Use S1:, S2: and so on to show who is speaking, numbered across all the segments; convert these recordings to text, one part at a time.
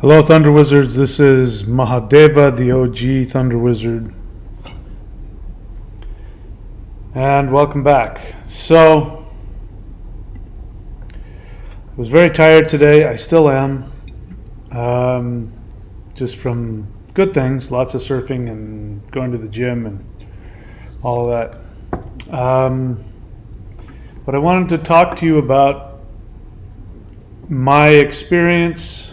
S1: Hello, Thunder Wizards. This is Mahadeva, the OG Thunder Wizard. And welcome back. So, I was very tired today. I still am. Just from good things, lots of surfing and going to the gym and all of that. But I wanted to talk to you about my experience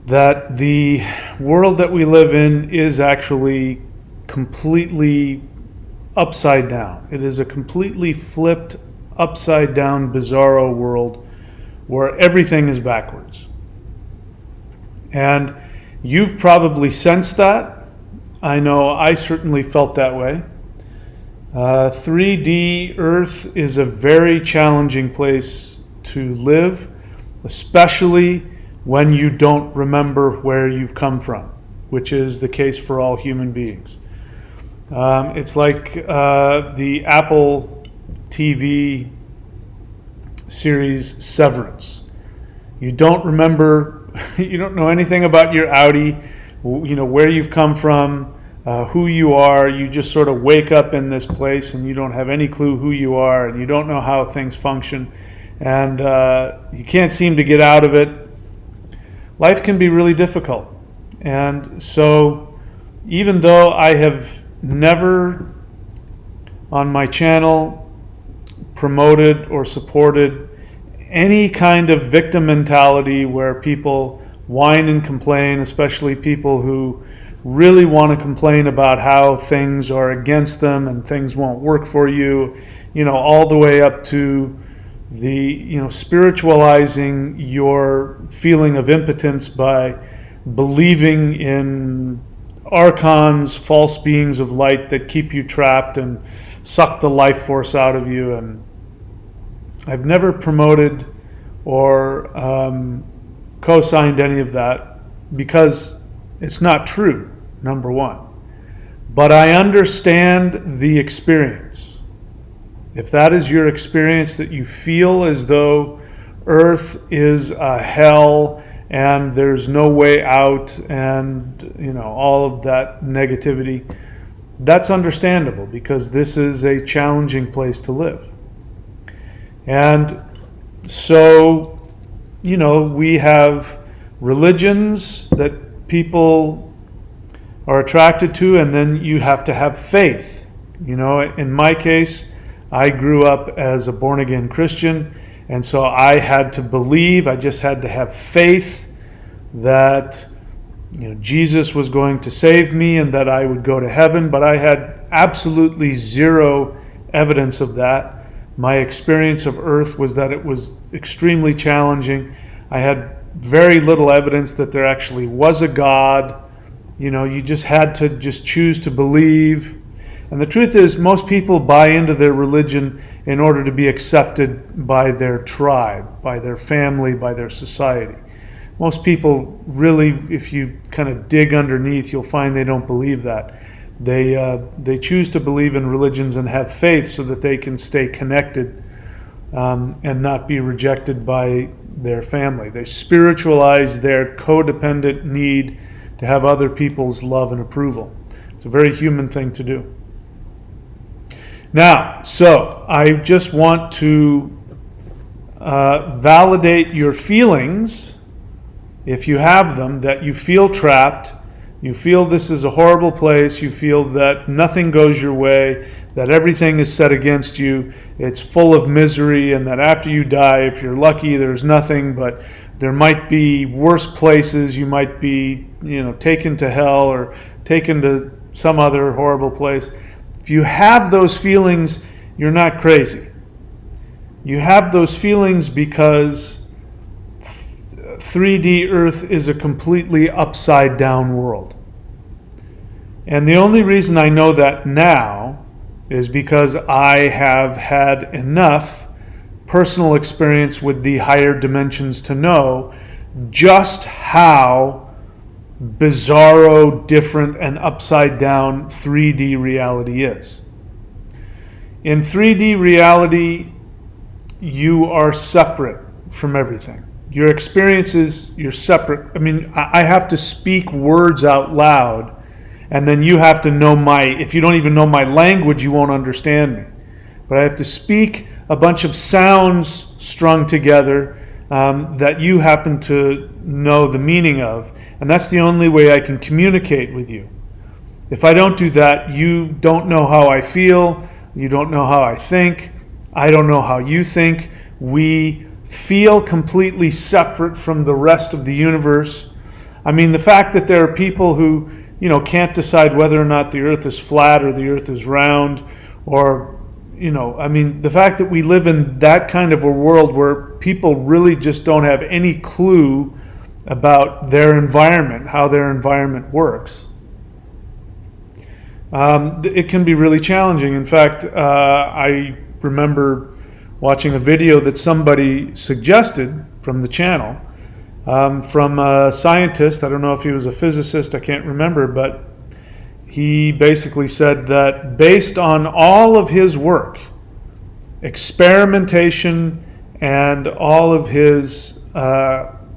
S1: that the world that we live in is actually completely upside down. It is a completely flipped, upside down, bizarro world where everything is backwards. And you've probably sensed that. I know I certainly felt that way. 3D Earth is a very challenging place to live, especially when you don't remember where you've come from, which is the case for all human beings. It's like the Apple TV series Severance. You don't remember, you don't know anything about your Audi, where you've come from, who you are. You just sort of wake up in this place and you don't have any clue who you are and you don't know how things function, and you can't seem to get out of it. Life can be really difficult. And so even though I have never on my channel promoted or supported any kind of victim mentality where people whine and complain, especially people who really want to complain about how things are against them and things won't work for you, all the way up to the spiritualizing your feeling of impotence by believing in archons, false beings of light that keep you trapped and suck the life force out of you. And I've never promoted or co-signed any of that because it's not true, number one. But I understand the experience. If that is your experience, that you feel as though Earth is a hell and there's no way out and all of that negativity, that's understandable because this is a challenging place to live. And so, we have religions that people are attracted to, and then you have to have faith. In my case, I grew up as a born-again Christian, and so I had to believe, I just had to have faith that Jesus was going to save me and that I would go to heaven, but I had absolutely zero evidence of that. My experience of Earth was that it was extremely challenging. I had very little evidence that there actually was a God. You just had to just choose to believe. And the truth is, most people buy into their religion in order to be accepted by their tribe, by their family, by their society. Most people really, if you kind of dig underneath, you'll find they don't believe that. They choose to believe in religions and have faith so that they can stay connected and not be rejected by their family. They spiritualize their codependent need to have other people's love and approval. It's a very human thing to do. Now, so I just want to validate your feelings, if you have them, that you feel trapped, you feel this is a horrible place, you feel that nothing goes your way, that everything is set against you, it's full of misery, and that after you die, if you're lucky, there's nothing, but there might be worse places. You might be, taken to hell or taken to some other horrible place. If you have those feelings, you're not crazy. You have those feelings because 3D Earth is a completely upside down world. And the only reason I know that now is because I have had enough personal experience with the higher dimensions to know just how bizarro, different, and upside down 3D reality is. In 3D reality, you are separate from everything. Your experiences, you're separate. I mean, I have to speak words out loud, and then you have to know if you don't even know my language, you won't understand me. But I have to speak a bunch of sounds strung together that you happen to know the meaning of, and that's the only way I can communicate with you. If I don't do that, you don't know how I feel, you don't know how I think, I don't know how you think. We feel completely separate from the rest of the universe. I mean, the fact that there are people who, can't decide whether or not the earth is flat or the earth is round, or, the fact that we live in that kind of a world where people really just don't have any clue about their environment, how their environment works. It can be really challenging. In fact, I remember watching a video that somebody suggested from the channel, from a scientist. I don't know if he was a physicist, I can't remember, but he basically said that based on all of his work, experimentation, and all of his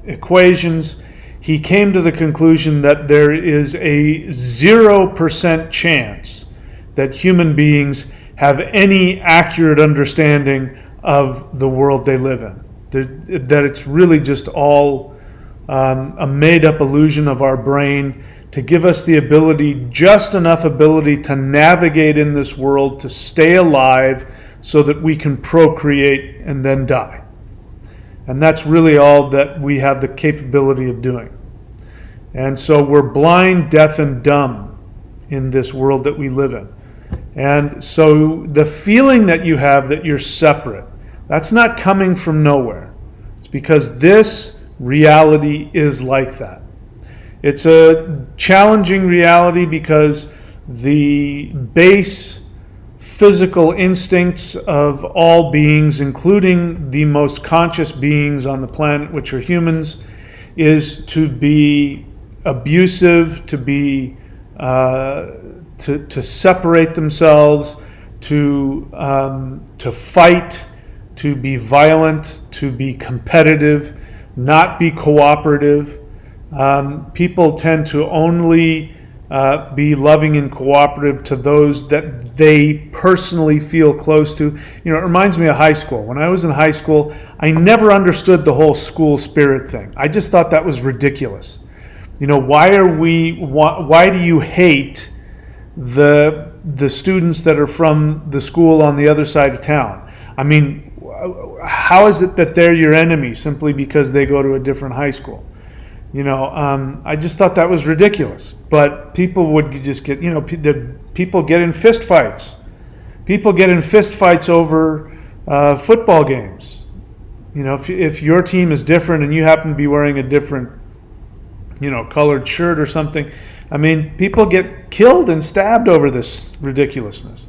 S1: equations, he came to the conclusion that there is a 0% chance that human beings have any accurate understanding of the world they live in. That it's really just all a made-up illusion of our brain to give us the ability, just enough ability to navigate in this world, to stay alive so that we can procreate and then die. And that's really all that we have the capability of doing. And so we're blind, deaf, and dumb in this world that we live in. And so the feeling that you have that you're separate, that's not coming from nowhere. It's because this reality is like that. It's a challenging reality because the base physical instincts of all beings, including the most conscious beings on the planet, which are humans, is to be abusive, to be to separate themselves, to fight, to be violent, to be competitive, not be cooperative. People tend to only be loving and cooperative to those that they personally feel close to. It reminds me of high school. When I was in high school, I never understood the whole school spirit thing. I just thought that was ridiculous. Why do you hate the students that are from the school on the other side of town? I mean, how is it that they're your enemy simply because they go to a different high school? I just thought that was ridiculous. But people would just get, people get in fist fights. People get in fist fights over football games. If your team is different and you happen to be wearing a different, colored shirt or something, I mean, people get killed and stabbed over this ridiculousness.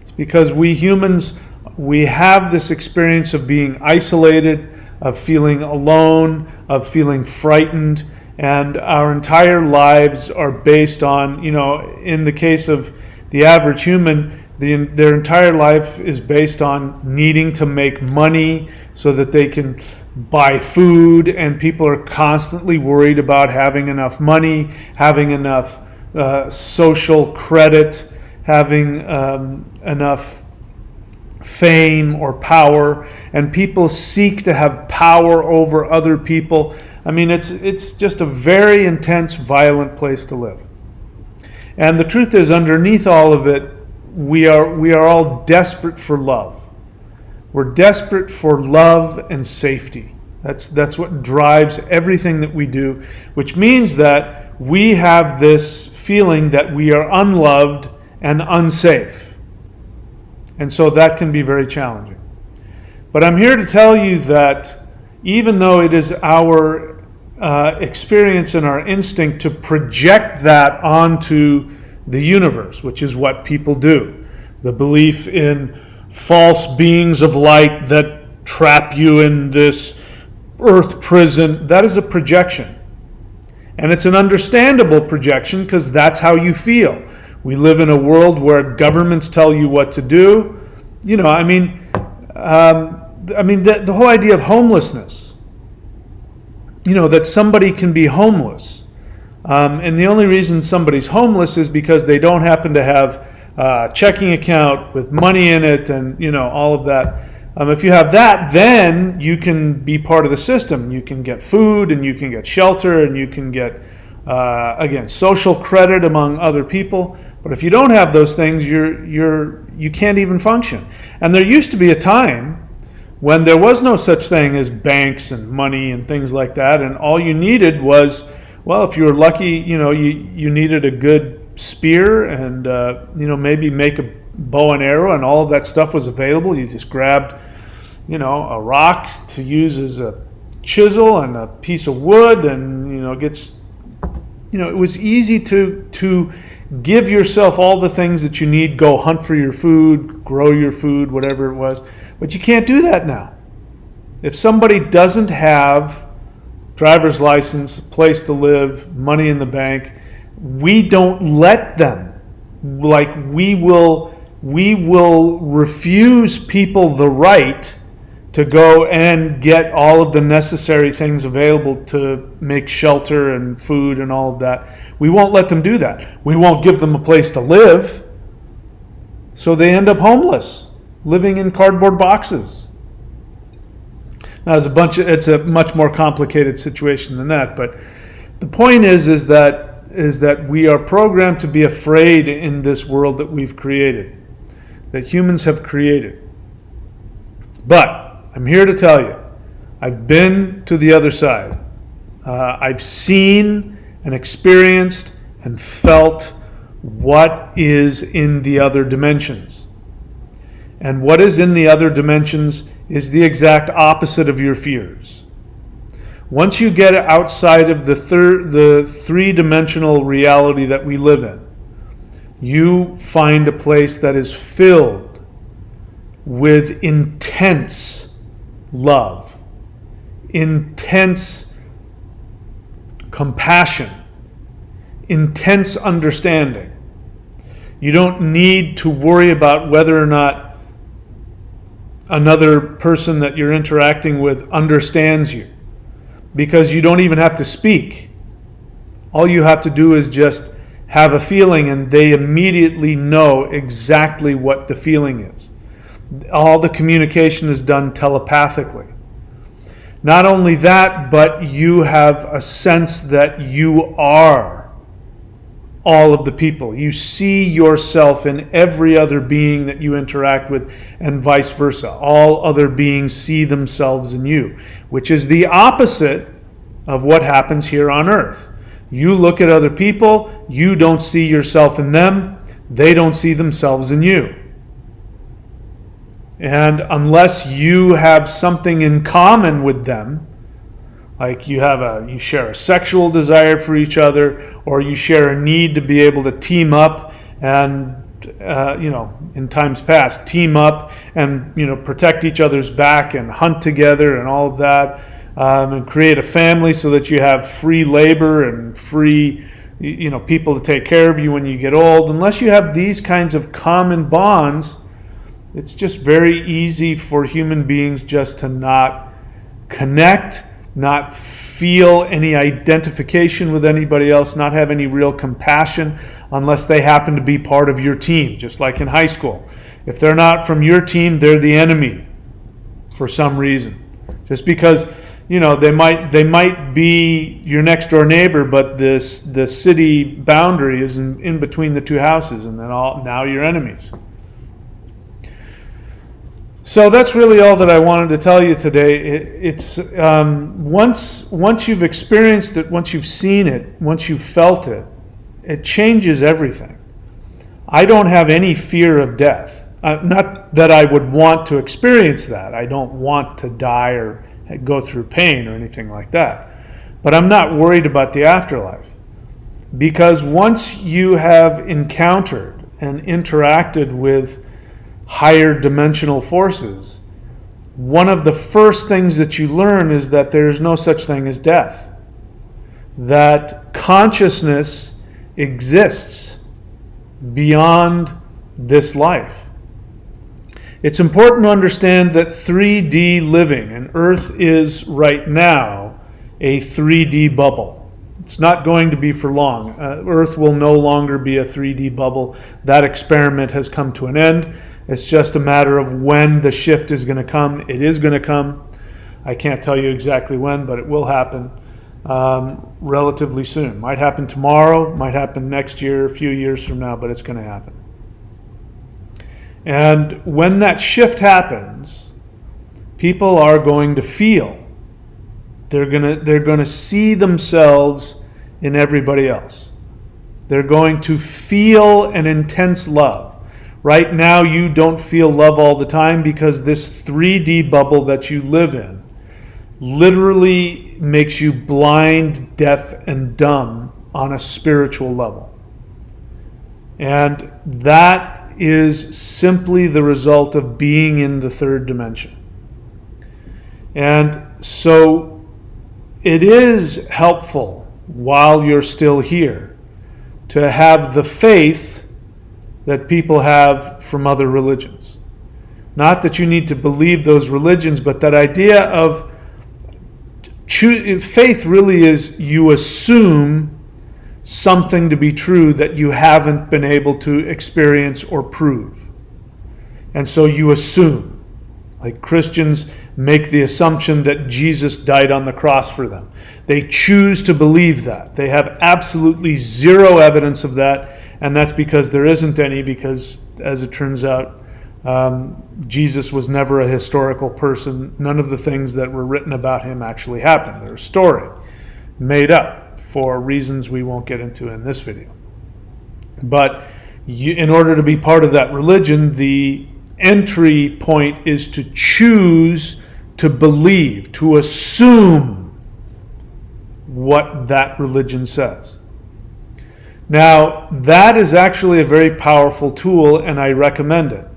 S1: It's because we humans, we have this experience of being isolated, of feeling alone, of feeling frightened, and our entire lives are based on, in the case of the average human, their entire life is based on needing to make money so that they can buy food, and people are constantly worried about having enough money, having enough social credit, having enough fame or power, and people seek to have power over other people. I mean, it's just a very intense, violent place to live. And the truth is, underneath all of it, we are all desperate for love. We're desperate for love and safety. That's what drives everything that we do, which means that we have this feeling that we are unloved and unsafe. And so that can be very challenging. But I'm here to tell you that even though it is our experience and our instinct to project that onto the universe, which is what people do, the belief in false beings of light that trap you in this earth prison, that is a projection. And it's an understandable projection because that's how you feel. We live in a world where governments tell you what to do. The whole idea of homelessness. that somebody can be homeless. And the only reason somebody's homeless is because they don't happen to have a checking account with money in it and, all of that. If you have that, then you can be part of the system. You can get food and you can get shelter and you can get, again, social credit among other people. But if you don't have those things, you can't even function. And there used to be a time when there was no such thing as banks and money and things like that, and all you needed was, well, if you were lucky, you needed a good spear and maybe make a bow and arrow, and all of that stuff was available. You just grabbed a rock to use as a chisel and a piece of wood, and it was easy to give yourself all the things that you need. Go hunt for your food, grow your food, whatever it was. But you can't do that now. If somebody doesn't have driver's license, place to live, money in the bank, we don't let them. Like, we will refuse people the right to go and get all of the necessary things available to make shelter and food and all of that. We won't let them do that. We won't give them a place to live. So they end up homeless, living in cardboard boxes. Now, it's a much more complicated situation than that, but the point is that we are programmed to be afraid in this world that we've created, that humans have created. But I'm here to tell you, I've been to the other side. I've seen and experienced and felt what is in the other dimensions. And what is in the other dimensions is the exact opposite of your fears. Once you get outside of the three-dimensional reality that we live in, you find a place that is filled with intense love, intense compassion, intense understanding. You don't need to worry about whether or not another person that you're interacting with understands you, because you don't even have to speak. All you have to do is just have a feeling, and they immediately know exactly what the feeling is. All the communication is done telepathically. Not only that, but you have a sense that you are all of the people. You see yourself in every other being that you interact with, and vice versa. All other beings see themselves in you, which is the opposite of what happens here on Earth. You look at other people, you don't see yourself in them, they don't see themselves in you. And unless you have something in common with them, like you share a sexual desire for each other, or you share a need to be able to team up and, in times past, team up and, protect each other's back and hunt together and all of that, and create a family so that you have free labor and free, people to take care of you when you get old. Unless you have these kinds of common bonds, it's just very easy for human beings just to not connect, not feel any identification with anybody else, not have any real compassion, unless they happen to be part of your team, just like in high school. If they're not from your team, they're the enemy for some reason. Just because, they might be your next door neighbor, but the city boundary is in between the two houses, and then now you're enemies. So that's really all that I wanted to tell you today. It's once you've experienced it, once you've seen it, once you've felt it, it changes everything. I don't have any fear of death. Not that I would want to experience that. I don't want to die or go through pain or anything like that. But I'm not worried about the afterlife. Because once you have encountered and interacted with higher dimensional forces, one of the first things that you learn is that there's no such thing as death. That consciousness exists beyond this life. It's important to understand that 3D living, and Earth is right now, a 3D bubble. It's not going to be for long. Earth will no longer be a 3D bubble. That experiment has come to an end. It's just a matter of when the shift is going to come. It is going to come. I can't tell you exactly when, but it will happen relatively soon. Might happen tomorrow, might happen next year, a few years from now, but it's going to happen. And when that shift happens, people are going to feel. They're going to see themselves in everybody else. They're going to feel an intense love. Right now, you don't feel love all the time because this 3D bubble that you live in literally makes you blind, deaf, and dumb on a spiritual level. And that is simply the result of being in the third dimension. And so it is helpful while you're still here to have the faith that people have from other religions. Not that you need to believe those religions, but that idea of faith really is you assume something to be true that you haven't been able to experience or prove. And so you assume. Like Christians make the assumption that Jesus died on the cross for them. They choose to believe that. They have absolutely zero evidence of that, and that's because there isn't any, because as it turns out, Jesus was never a historical person. None of the things that were written about him actually happened. They're a story made up for reasons we won't get into in this video. But in order to be part of that religion, the entry point is to choose to believe, to assume what that religion says. Now, that is actually a very powerful tool, and I recommend it.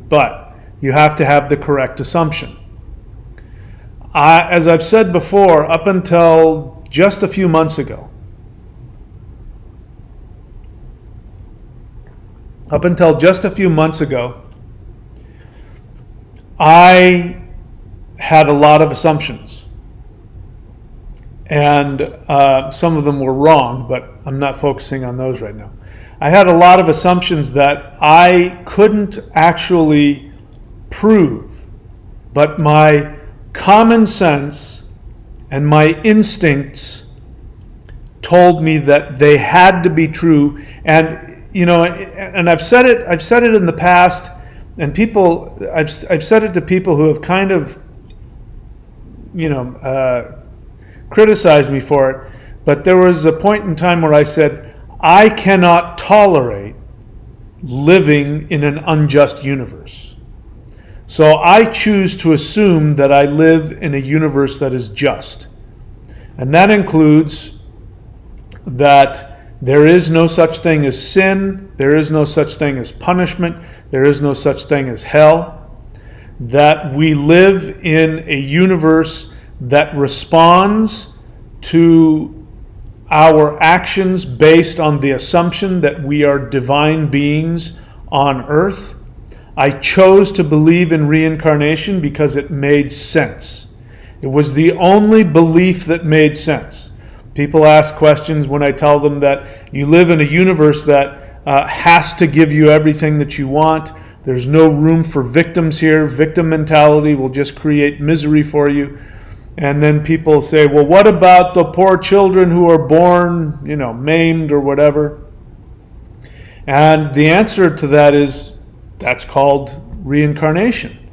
S1: But you have to have the correct assumption. As I've said before, up until just a few months ago, I had a lot of assumptions. And some of them were wrong, but I'm not focusing on those right now. I had a lot of assumptions that I couldn't actually prove, but my common sense and my instincts told me that they had to be true. And and I've said it in the past, and I've said it to people who have kind of criticized me for it, but there was a point in time where I said, I cannot tolerate living in an unjust universe. So I choose to assume that I live in a universe that is just. And that includes that there is no such thing as sin, there is no such thing as punishment, there is no such thing as hell, that we live in a universe that responds to our actions based on the assumption that we are divine beings on Earth. I chose to believe in reincarnation because it made sense. It was the only belief that made sense. People ask questions when I tell them that you live in a universe that has to give you everything that you want. There's no room for victims here. Victim mentality will just create misery for you. And then people say, well, what about the poor children who are born, maimed or whatever? And the answer to that is, that's called reincarnation.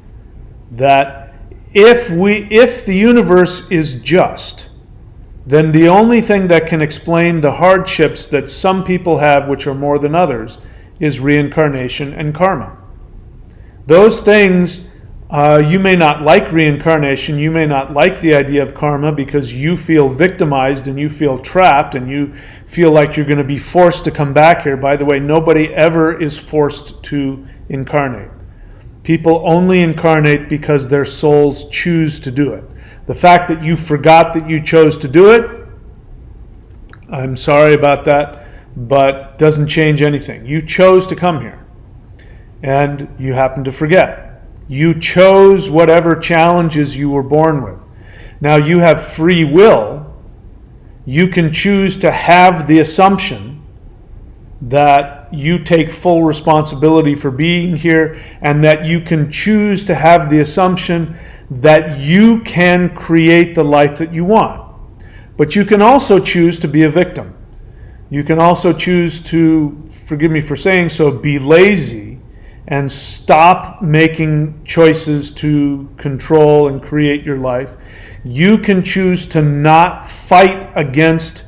S1: That if the universe is just, then the only thing that can explain the hardships that some people have, which are more than others, is reincarnation and karma. Those things, you may not like reincarnation, you may not like the idea of karma because you feel victimized and you feel trapped and you feel like you're going to be forced to come back here. By the way, nobody ever is forced to incarnate. People only incarnate because their souls choose to do it. The fact that you forgot that you chose to do it, I'm sorry about that, but doesn't change anything. You chose to come here and you happen to forget. You chose whatever challenges you were born with. Now you have free will, You can choose to have the assumption that you take full responsibility for being here, and that you can choose to have the assumption that you can create the life that you want. But you can also choose to be a victim. You can also choose to, forgive me for saying so, be lazy and stop making choices to control and create your life. You can choose to not fight against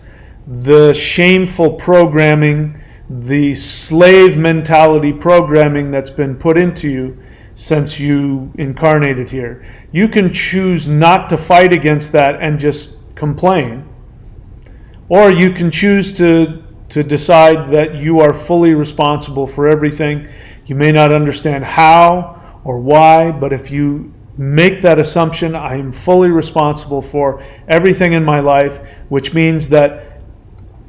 S1: the shameful programming, the slave mentality programming that's been put into you since you incarnated here. You can choose not to fight against that and just complain. Or you can choose to decide that you are fully responsible for everything. You may not understand how or why, but if you make that assumption, I am fully responsible for everything in my life, which means that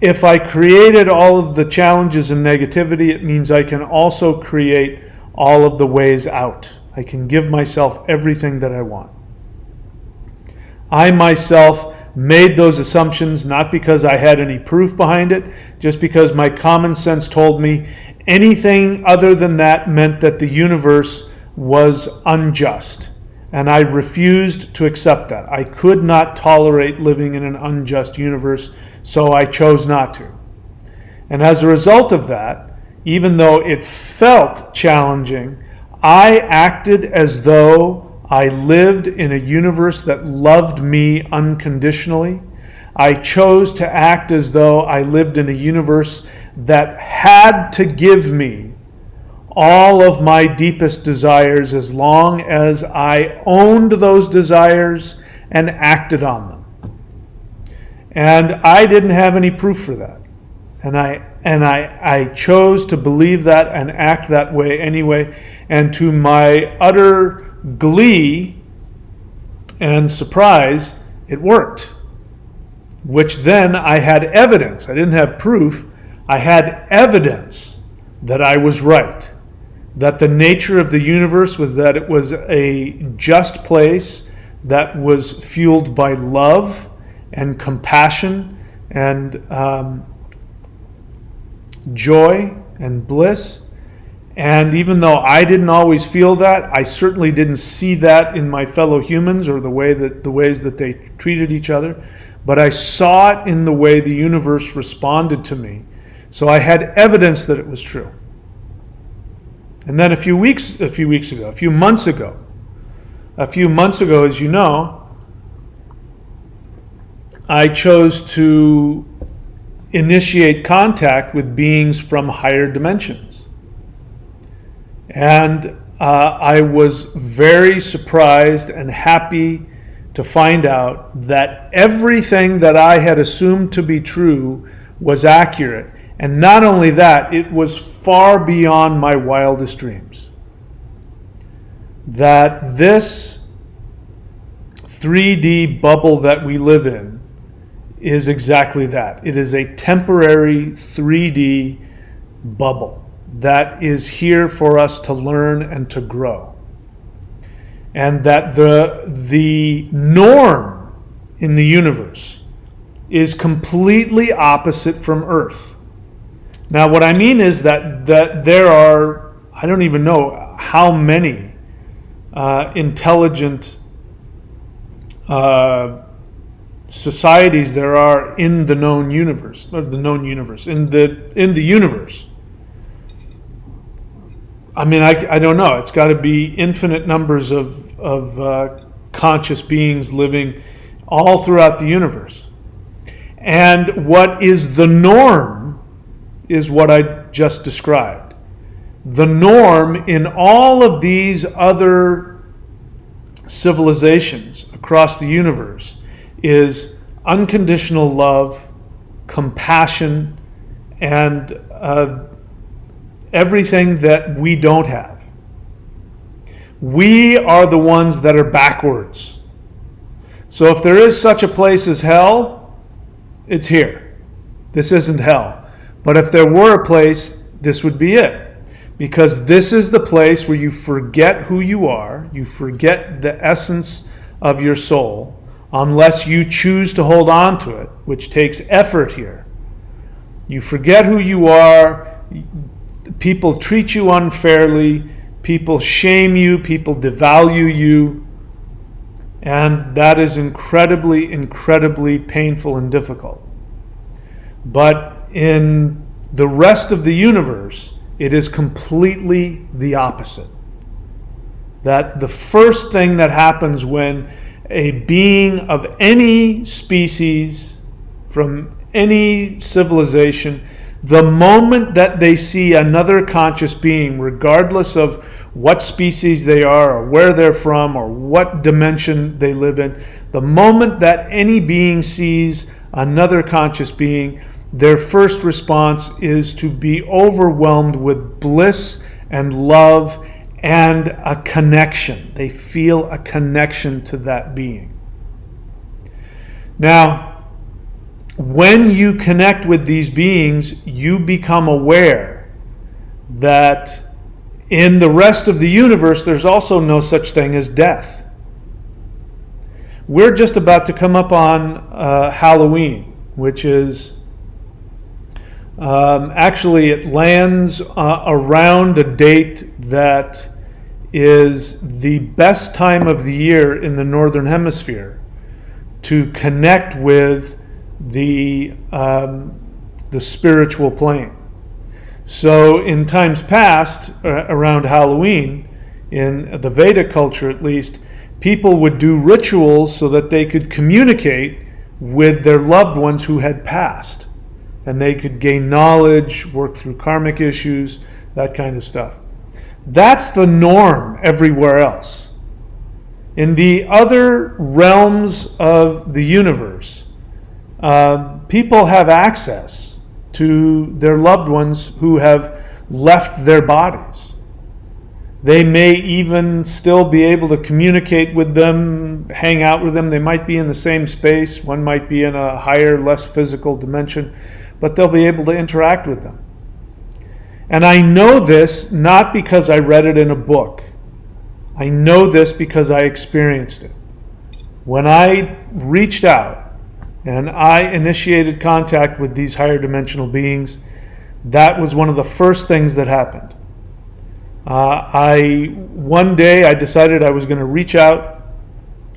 S1: if I created all of the challenges and negativity, it means I can also create all of the ways out. I can give myself everything that I want. I myself made those assumptions not because I had any proof behind it, just because my common sense told me anything other than that meant that the universe was unjust. And I refused to accept that. I could not tolerate living in an unjust universe, so I chose not to. And as a result of that, even though it felt challenging, I acted as though I lived in a universe that loved me unconditionally. I chose to act as though I lived in a universe that had to give me all of my deepest desires as long as I owned those desires and acted on them. And I didn't have any proof for that. And I chose to believe that and act that way anyway. And to my utter glee and surprise, it worked. Which then I had evidence. I didn't have proof. I had evidence that I was right. That the nature of the universe was that it was a just place that was fueled by love and compassion and joy and bliss. And even though I didn't always feel that, I certainly didn't see that in my fellow humans or the ways that they treated each other, but I saw it in the way the universe responded to me. So I had evidence that it was true. And then a few months ago, as you know, I chose to initiate contact with beings from higher dimensions. And I was very surprised and happy to find out that everything that I had assumed to be true was accurate. And not only that, it was far beyond my wildest dreams. That this 3D bubble that we live in is exactly that. It is a temporary 3D bubble that is here for us to learn and to grow. And that the norm in the universe is completely opposite from Earth. Now, what I mean is that there are, I don't even know how many intelligent societies there are in the known universe, in the universe. I mean, I don't know. It's got to be infinite numbers of conscious beings living all throughout the universe. And what is the norm is what I just described. The norm in all of these other civilizations across the universe is unconditional love, compassion, and everything that we don't have. We are the ones that are backwards. So if there is such a place as hell, it's here. This isn't hell. But if there were a place, this would be it. Because this is the place where you forget who you are, you forget the essence of your soul, unless you choose to hold on to it, which takes effort here. You forget who you are. People treat you unfairly. People shame you. People devalue you. And that is incredibly, incredibly painful and difficult. But in the rest of the universe, it is completely the opposite. That the first thing that happens when a being of any species, from any civilization, the moment that they see another conscious being, regardless of what species they are or where they're from or what dimension they live in, the moment that any being sees another conscious being, their first response is to be overwhelmed with bliss and love and a connection. They feel a connection to that being. Now, when you connect with these beings, you become aware that in the rest of the universe, there's also no such thing as death. We're just about to come up on Halloween, which is actually, it lands around a date that is the best time of the year in the Northern Hemisphere to connect with the spiritual plane. So in times past, around Halloween, in the Vedic culture at least, people would do rituals so that they could communicate with their loved ones who had passed. And they could gain knowledge, work through karmic issues, that kind of stuff. That's the norm everywhere else. In the other realms of the universe, people have access to their loved ones who have left their bodies. They may even still be able to communicate with them, hang out with them. They might be in the same space. One might be in a higher, less physical dimension, but they'll be able to interact with them. And I know this not because I read it in a book. I know this because I experienced it. When I reached out and I initiated contact with these higher dimensional beings, that was one of the first things that happened. One day I decided I was going to reach out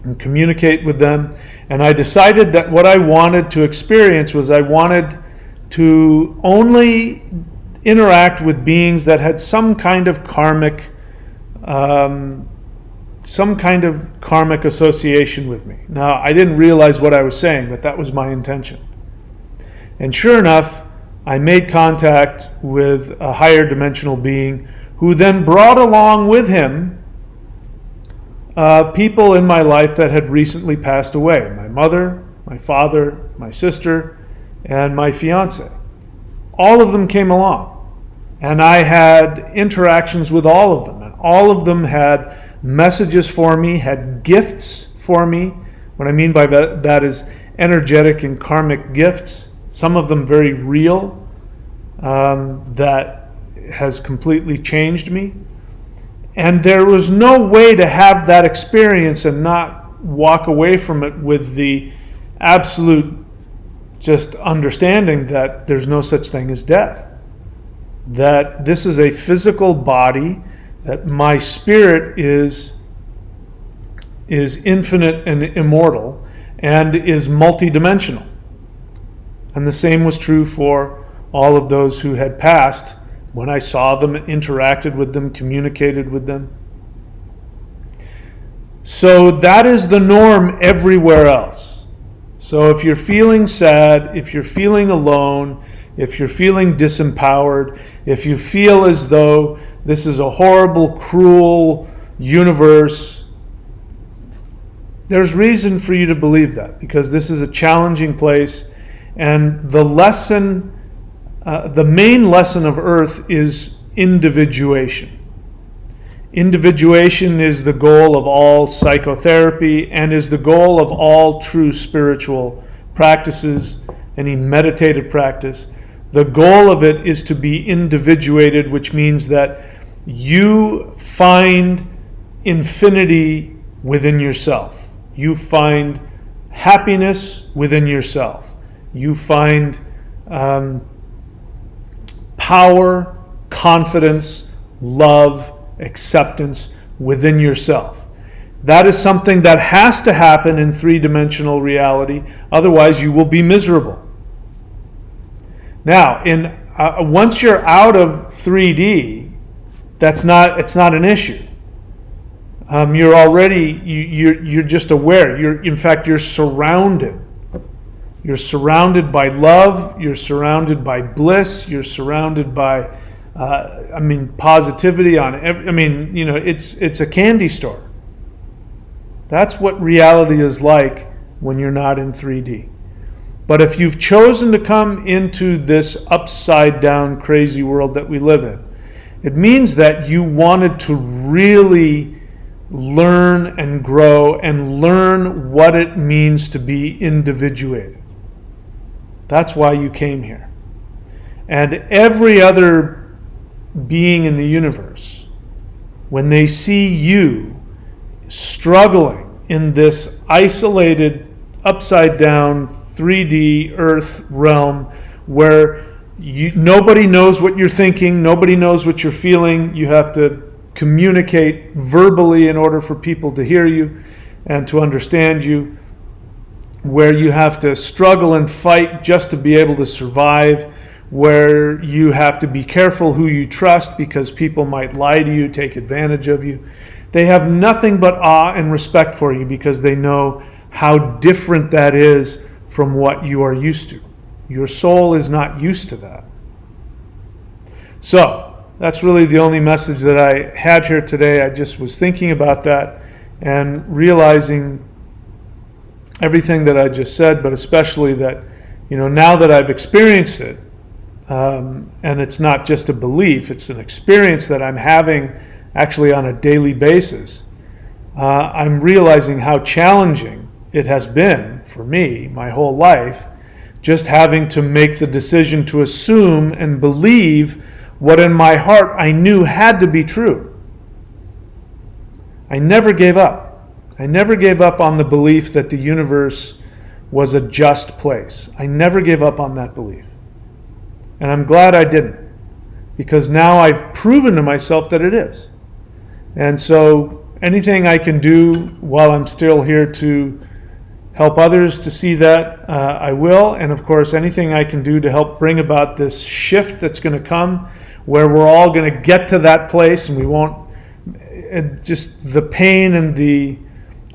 S1: and communicate with them, and I decided that what I wanted to experience was I wanted to only interact with beings that had some kind of karmic association with me. Now, I didn't realize what I was saying, but that was my intention. And sure enough, I made contact with a higher dimensional being who then brought along with him people in my life that had recently passed away. My mother, my father, my sister, and my fiance. All of them came along. And I had interactions with all of them. And all of them had messages for me, had gifts for me. What I mean by that is energetic and karmic gifts. Some of them very real, that has completely changed me. And there was no way to have that experience and not walk away from it with the absolute just understanding that there's no such thing as death. That this is a physical body, that my spirit is infinite and immortal and is multidimensional. And the same was true for all of those who had passed when I saw them, interacted with them, communicated with them. So that is the norm everywhere else. So if you're feeling sad, if you're feeling alone, if you're feeling disempowered, if you feel as though this is a horrible, cruel universe, there's reason for you to believe that, because this is a challenging place. And the lesson, the main lesson of Earth is individuation. Individuation is the goal of all psychotherapy and is the goal of all true spiritual practices, any meditative practice. The goal of it is to be individuated, which means that you find infinity within yourself. You find happiness within yourself. You find power, confidence, love, acceptance within yourself. That is something that has to happen in three-dimensional reality. Otherwise, you will be miserable. Now, once you're out of 3D, it's not an issue. You're already you're just aware. In fact, you're surrounded. You're surrounded by love. You're surrounded by bliss. You're surrounded by, positivity. It's a candy store. That's what reality is like when you're not in 3D. But if you've chosen to come into this upside down crazy world that we live in, it means that you wanted to really learn and grow and learn what it means to be individuated. That's why you came here. And every other being in the universe, when they see you struggling in this isolated, upside down, 3D Earth realm where nobody knows what you're thinking, nobody knows what you're feeling, you have to communicate verbally in order for people to hear you and to understand you, where you have to struggle and fight just to be able to survive, where you have to be careful who you trust because people might lie to you, take advantage of you. They have nothing but awe and respect for you because they know how different that is from what you are used to. Your soul is not used to that. So, that's really the only message that I had here today. I just was thinking about that and realizing everything that I just said, but especially that, now that I've experienced it, and it's not just a belief, it's an experience that I'm having actually on a daily basis, I'm realizing how challenging it has been for me my whole life, just having to make the decision to assume and believe what in my heart I knew had to be true. I never gave up. I never gave up on the belief that the universe was a just place. I never gave up on that belief. And I'm glad I didn't, because now I've proven to myself that it is. And so anything I can do while I'm still here to help others to see that, I will. And of course, anything I can do to help bring about this shift that's going to come, where we're all going to get to that place and we won't, just the pain and the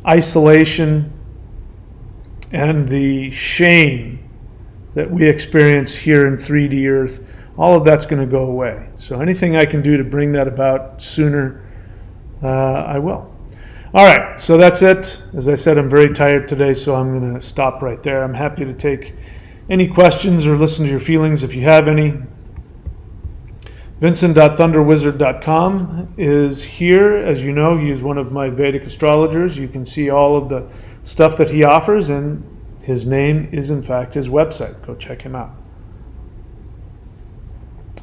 S1: isolation and the shame that we experience here in 3D Earth, all of that's going to go away. So anything I can do to bring that about sooner, I will. All right, so that's it. As I said, I'm very tired today, so I'm going to stop right there. I'm happy to take any questions or listen to your feelings if you have any. Vincent.thunderwizard.com is here. As you know, he is one of my Vedic astrologers. You can see all of the stuff that he offers, and his name is, in fact, his website. Go check him out.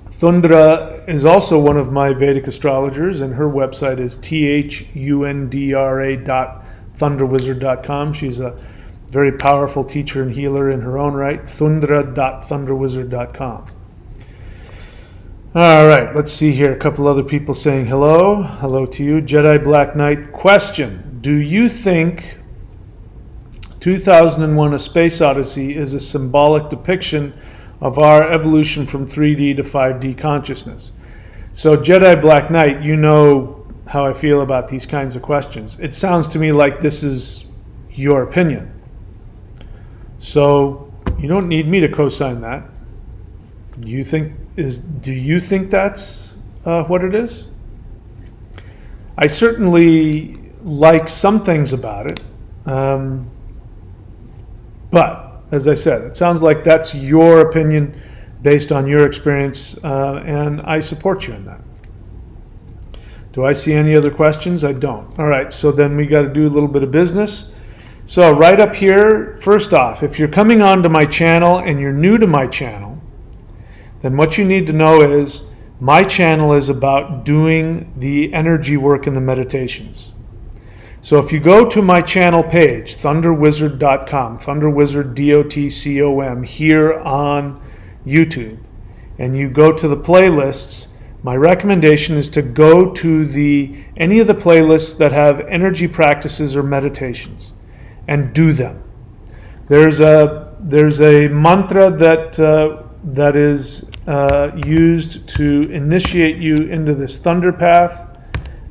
S1: Thundra is also one of my Vedic astrologers, and her website is thundra.thunderwizard.com. She's a very powerful teacher and healer in her own right. Thundra.thunderwizard.com. All right, let's see here. A couple other people saying hello. Hello to you. Jedi Black Knight, question. Do you think 2001 A Space Odyssey is a symbolic depiction of our evolution from 3D to 5D consciousness? So Jedi Black Knight, you know how I feel about these kinds of questions. It sounds to me like this is your opinion. So you don't need me to co-sign that. Do you think that's what it is? I certainly like some things about it. But as I said, it sounds like that's your opinion based on your experience, and I support you in that. Do I see any other questions? I don't. All right, so then we got to do a little bit of business. So right up here, first off, if you're coming onto my channel and you're new to my channel, then what you need to know is my channel is about doing the energy work and the meditations. So if you go to my channel page, thunderwizard.com, thunderwizard, DOTCOM, here on YouTube, and you go to the playlists, my recommendation is to go to any of the playlists that have energy practices or meditations and do them. There's a mantra that is used to initiate you into this thunder path,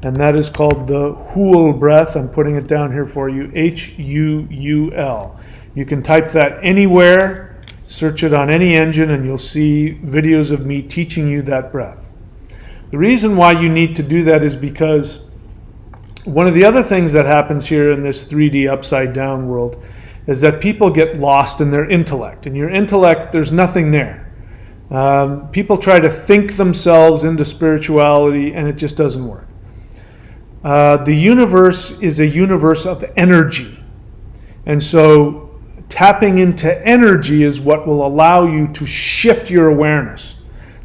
S1: and that is called the HUUL breath. I'm putting it down here for you, HUUL. You can type that anywhere, search it on any engine, and you'll see videos of me teaching you that breath. The reason why you need to do that is because one of the other things that happens here in this 3D upside down world is that people get lost in their intellect. In your intellect, there's nothing there. People try to think themselves into spirituality, and it just doesn't work. The universe is a universe of energy. And so tapping into energy is what will allow you to shift your awareness.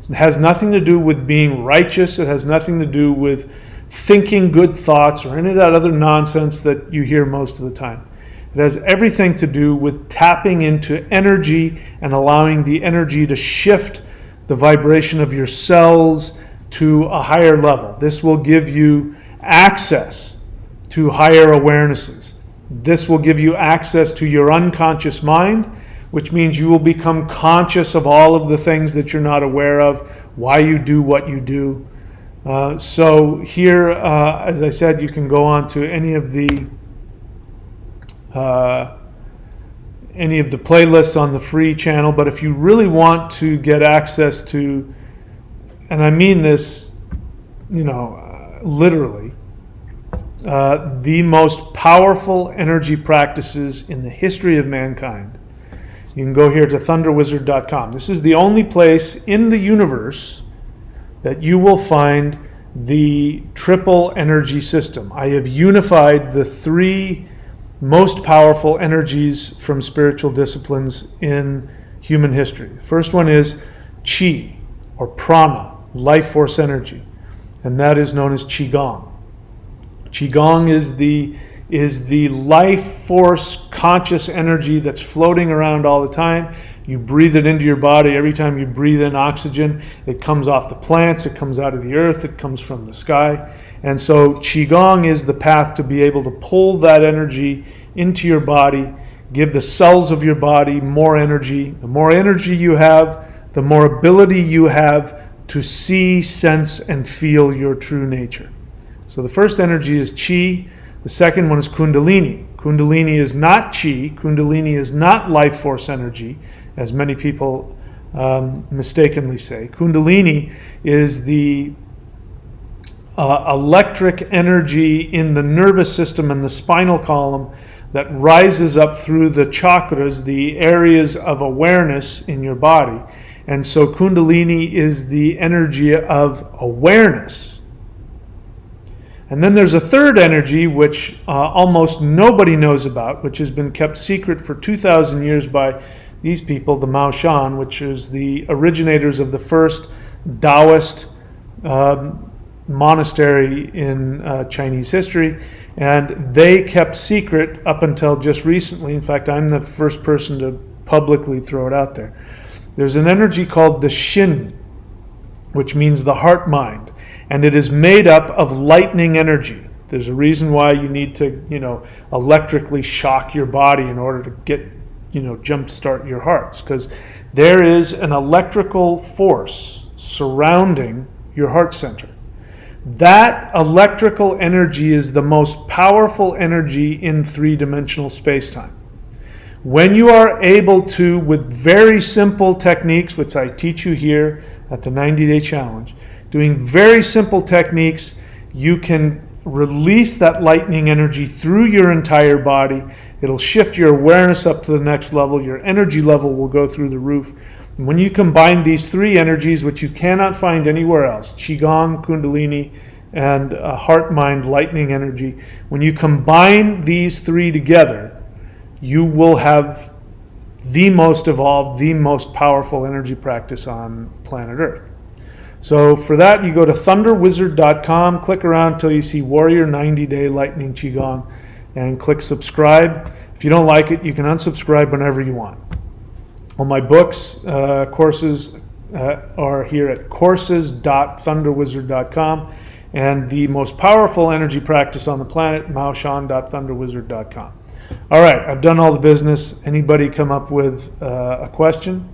S1: It has nothing to do with being righteous. It has nothing to do with thinking good thoughts or any of that other nonsense that you hear most of the time. It has everything to do with tapping into energy and allowing the energy to shift the vibration of your cells to a higher level. This will give you access to higher awarenesses. This will give you access to your unconscious mind, which means you will become conscious of all of the things that you're not aware of, why you do what you do. So here, as I said, you can go on to any of the playlists on the free channel. But if you really want to get access to, and I mean this, literally, the most powerful energy practices in the history of mankind, you can go here to thunderwizard.com. This is the only place in the universe that you will find the triple energy system. I have unified the three most powerful energies from spiritual disciplines in human history. The first one is Qi, or prana, life force energy, and that is known as Qigong. Qigong is the life force conscious energy that's floating around all the time. You breathe it into your body. Every time you breathe in oxygen, it comes off the plants, it comes out of the earth, it comes from the sky. And so Qigong is the path to be able to pull that energy into your body, give the cells of your body more energy. The more energy you have, the more ability you have to see, sense, and feel your true nature. So the first energy is Qi. The second one is Kundalini. Kundalini is not Qi. Kundalini is not life force energy, as many people mistakenly say. Kundalini is the electric energy in the nervous system and the spinal column that rises up through the chakras, the areas of awareness in your body. And so Kundalini is the energy of awareness. And then there's a third energy which almost nobody knows about, which has been kept secret for 2,000 years by these people, the Mao Shan, which is the originators of the first Taoist monastery in Chinese history. And they kept secret up until just recently. In fact, I'm the first person to publicly throw it out there. There's an energy called the Shin, which means the heart mind. And it is made up of lightning energy. There's a reason why you need to, electrically shock your body in order to get, jumpstart your hearts. Because there is an electrical force surrounding your heart center. That electrical energy is the most powerful energy in three-dimensional space-time. When you are able to, with very simple techniques, which I teach you here at the 90-day challenge, doing very simple techniques, you can release that lightning energy through your entire body. It'll shift your awareness up to the next level. Your energy level will go through the roof. And when you combine these three energies, which you cannot find anywhere else, Qigong, Kundalini, and heart, mind, lightning energy, when you combine these three together, you will have the most evolved, the most powerful energy practice on planet Earth. So for that, you go to thunderwizard.com, click around until you see Warrior 90-Day Lightning Qigong, and click subscribe. If you don't like it, you can unsubscribe whenever you want. All my books, courses are here at courses.thunderwizard.com, and the most powerful energy practice on the planet, maoshan.thunderwizard.com. All right, I've done all the business. Anybody come up with a question?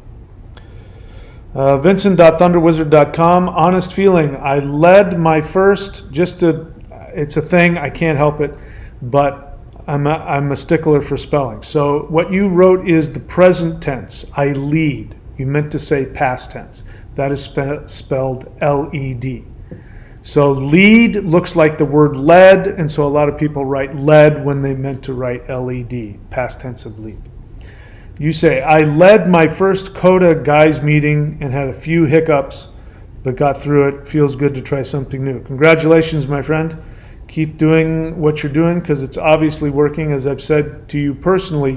S1: Vincent.thunderwizard.com, honest feeling. I led my first, it's a thing, I can't help it, but I'm a stickler for spelling. So what you wrote is the present tense, I lead. You meant to say past tense. That is spelled L-E-D. So lead looks like the word led, and so a lot of people write led when they meant to write L-E-D, past tense of lead. You say, I led my first CODA guys meeting and had a few hiccups, but got through it. Feels good to try something new. Congratulations, my friend. Keep doing what you're doing because it's obviously working. As I've said to you personally,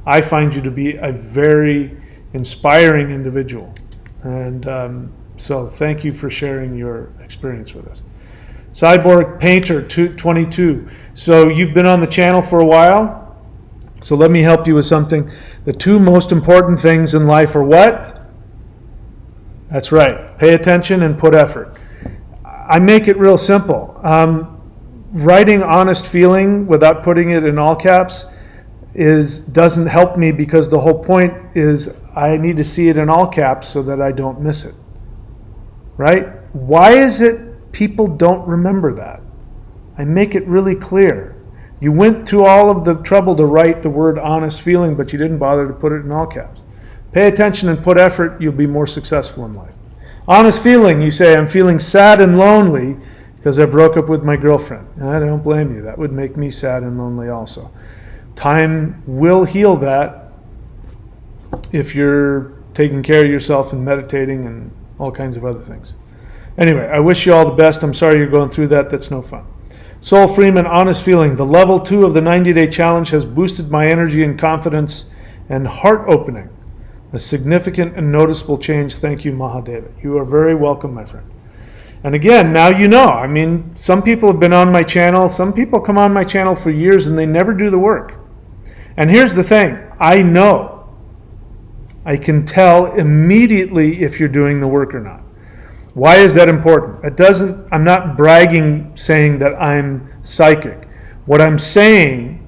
S1: I find you to be a very inspiring individual. And so thank you for sharing your experience with us. Cyborg Painter 22. So you've been on the channel for a while. So let me help you with something. The two most important things in life are what? That's right. Pay attention and put effort. I make it real simple. Writing honest feeling without putting it in all caps doesn't help me because the whole point is I need to see it in all caps so that I don't miss it. Right? Why is it people don't remember that? I make it really clear. You went to all of the trouble to write the word honest feeling, but you didn't bother to put it in all caps. Pay attention and put effort, you'll be more successful in life. Honest feeling, you say, I'm feeling sad and lonely because I broke up with my girlfriend. And I don't blame you. That would make me sad and lonely also. Time will heal that if you're taking care of yourself and meditating and all kinds of other things. Anyway, I wish you all the best. I'm sorry you're going through that. That's no fun. Soul Freeman, honest feeling. The level 2 of the 90-day challenge has boosted my energy and confidence and heart opening. A significant and noticeable change. Thank you, Mahadeva. You are very welcome, my friend. And again, now you know. I mean, some people have been on my channel. Some people come on my channel for years and they never do the work. And here's the thing. I know. I can tell immediately if you're doing the work or not. Why is that important? I'm not bragging saying that I'm psychic. What I'm saying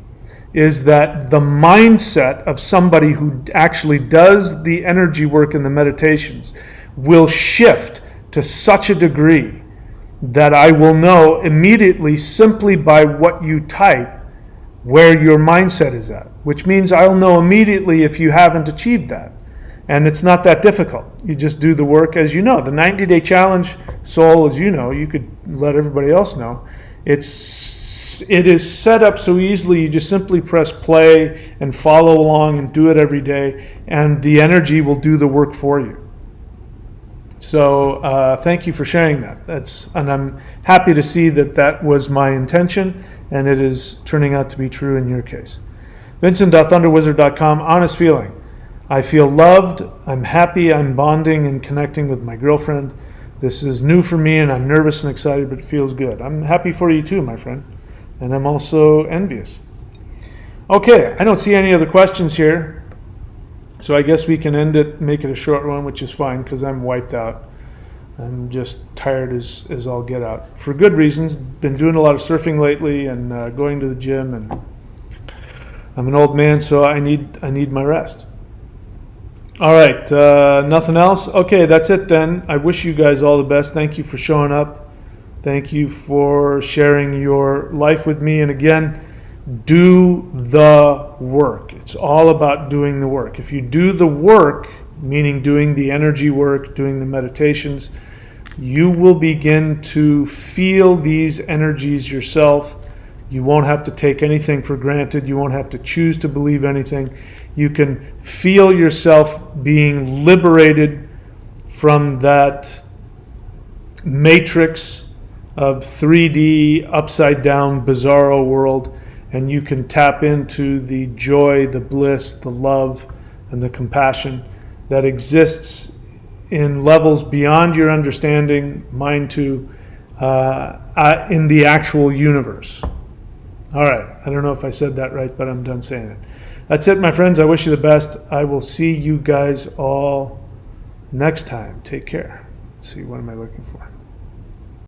S1: is that the mindset of somebody who actually does the energy work and the meditations will shift to such a degree that I will know immediately simply by what you type where your mindset is at, which means I'll know immediately if you haven't achieved that. And it's not that difficult. You just do the work as you know. The 90-day challenge, Soul, as you know, you could let everybody else know. It is set up so easily, you just simply press play and follow along and do it every day, and the energy will do the work for you. So thank you for sharing that. And I'm happy to see that was my intention, and it is turning out to be true in your case. Vincent.thunderwizard.com, honest feeling. I feel loved, I'm happy, I'm bonding and connecting with my girlfriend. This is new for me and I'm nervous and excited, but it feels good. I'm happy for you too, my friend. And I'm also envious. Okay, I don't see any other questions here. So I guess we can end it, make it a short one, which is fine because I'm wiped out. I'm just tired as all get out. For good reasons. Been doing a lot of surfing lately and going to the gym, and I'm an old man, so I need my rest. All right, nothing else? Okay, that's it then. I wish you guys all the best. Thank you for showing up. Thank you for sharing your life with me. And again, do the work. It's all about doing the work. If you do the work, meaning doing the energy work, doing the meditations, you will begin to feel these energies yourself. You won't have to take anything for granted. You won't have to choose to believe anything. You can feel yourself being liberated from that matrix of 3D, upside down, bizarro world, and you can tap into the joy, the bliss, the love, and the compassion that exists in levels beyond your understanding, mind to, in the actual universe. All right. I don't know if I said that right, but I'm done saying it. That's it, my friends. I wish you the best. I will see you guys all next time. Take care. Let's see, what am I looking for?